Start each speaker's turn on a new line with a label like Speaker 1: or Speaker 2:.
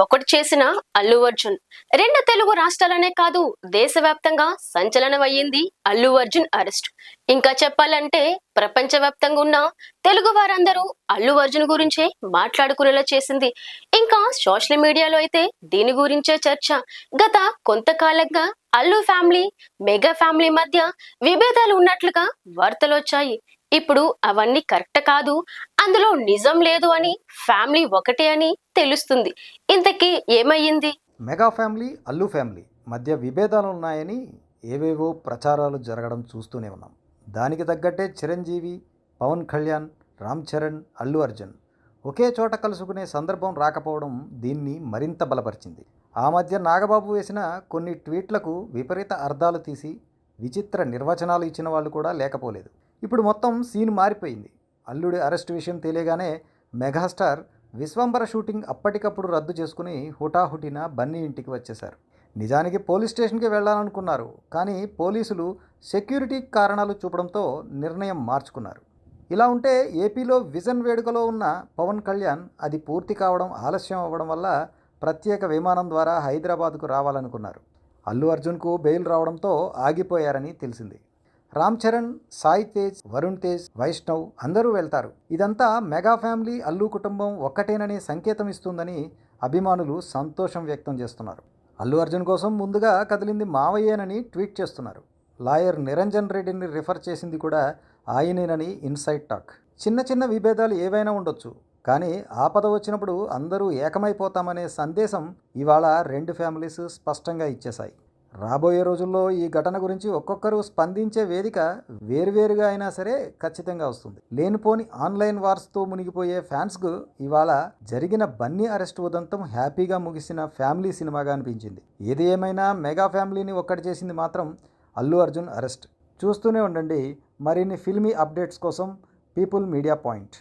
Speaker 1: ఒకటి చేసిన అల్లు అర్జున్ రెండు తెలుగు రాష్ట్రాలనే కాదు దేశవ్యాప్తంగా సంచలనం అయ్యింది అల్లు అర్జున్ అరెస్ట్. ఇంకా చెప్పాలంటే ప్రపంచవ్యాప్తంగా ఉన్న తెలుగు వారందరూ అల్లు అర్జున్ గురించే మాట్లాడుకునేలా చేసింది. ఇంకా సోషల్ మీడియాలో అయితే దీని గురించే చర్చ. గత కొంతకాలంగా అల్లు ఫ్యామిలీ మెగా ఫ్యామిలీ మధ్య విభేదాలు ఉన్నట్లుగా వార్తలు వచ్చాయి. ఇప్పుడు అవన్నీ కరెక్ట్ కాదు, అందులో నిజం లేదు అని, ఫ్యామిలీ ఒకటే అని తెలుస్తుంది. ఇంతకీ ఏమయ్యింది?
Speaker 2: మెగా ఫ్యామిలీ అల్లు ఫ్యామిలీ మధ్య విభేదాలు ఉన్నాయని ఏవేవో ప్రచారాలు జరగడం చూస్తూనే ఉన్నాం. దానికి తగ్గట్టే చిరంజీవి, పవన్ కళ్యాణ్, రామ్ చరణ్, అల్లు అర్జున్ ఒకే చోట కలుసుకునే సందర్భం రాకపోవడం దీన్ని మరింత బలపరిచింది. ఆ మధ్య నాగబాబు వేసిన కొన్ని ట్వీట్లకు విపరీత అర్థాలు తీసి విచిత్ర నిర్వచనాలు ఇచ్చిన వాళ్ళు కూడా లేకపోలేదు. ఇప్పుడు మొత్తం సీన్ మారిపోయింది. అల్లుడి అరెస్ట్ విషయం తెలియగానే మెగాస్టార్ విశ్వంబర షూటింగ్ అప్పటికప్పుడు రద్దు చేసుకుని హుటాహుటిన బన్నీ ఇంటికి వచ్చేశారు. నిజానికి పోలీస్ స్టేషన్కి వెళ్ళాలనుకున్నారు, కానీ పోలీసులు సెక్యూరిటీ కారణాలు చూపడంతో నిర్ణయం మార్చుకున్నారు. ఇలా ఉంటే ఏపీలో విజన్ వేడుకలో ఉన్న పవన్ కళ్యాణ్ అది పూర్తి కావడం ఆలస్యం అవ్వడం వల్ల ప్రత్యేక విమానం ద్వారా హైదరాబాద్కు రావాలనుకున్నారు. అల్లు అర్జున్కు బెయిల్ రావడంతో ఆగిపోయారని తెలిసింది. రామ్ చరణ్, సాయి తేజ్, వరుణ్ తేజ్, వైష్ణవ్ అందరూ వెళ్తారు. ఇదంతా మెగా ఫ్యామిలీ అల్లు కుటుంబం ఒక్కటేనని సంకేతం ఇస్తుందని అభిమానులు సంతోషం వ్యక్తం చేస్తున్నారు. అల్లు అర్జున్ కోసం ముందుగా కదిలింది మావయ్యేనని ట్వీట్ చేస్తున్నారు. లాయర్ నిరంజన్ రెడ్డిని రిఫర్ చేసింది కూడా ఆయనేనని ఇన్సైడ్ టాక్. చిన్న చిన్న విభేదాలు ఏవైనా ఉండొచ్చు, కానీ ఆపద వచ్చినప్పుడు అందరూ ఏకమైపోతామనే సందేశం ఇవాళ రెండు ఫ్యామిలీస్ స్పష్టంగా ఇచ్చేశాయి. రాబోయే రోజుల్లో ఈ ఘటన గురించి ఒక్కొక్కరు స్పందించే వేదిక వేరువేరుగా అయినా సరే ఖచ్చితంగా వస్తుంది. లేనిపోని ఆన్లైన్ వార్స్తో మునిగిపోయే ఫ్యాన్స్కు ఇవాళ జరిగిన బన్నీ అరెస్ట్ ఉదంతం హ్యాపీగా ముగిసిన ఫ్యామిలీ సినిమాగా అనిపించింది. ఏది ఏమైనా మెగా ఫ్యామిలీని ఒక్కటి చేసింది మాత్రం అల్లు అర్జున్ అరెస్ట్. చూస్తూనే ఉండండి మరిన్ని ఫిల్మీ అప్డేట్స్ కోసం పీపుల్ మీడియా పాయింట్.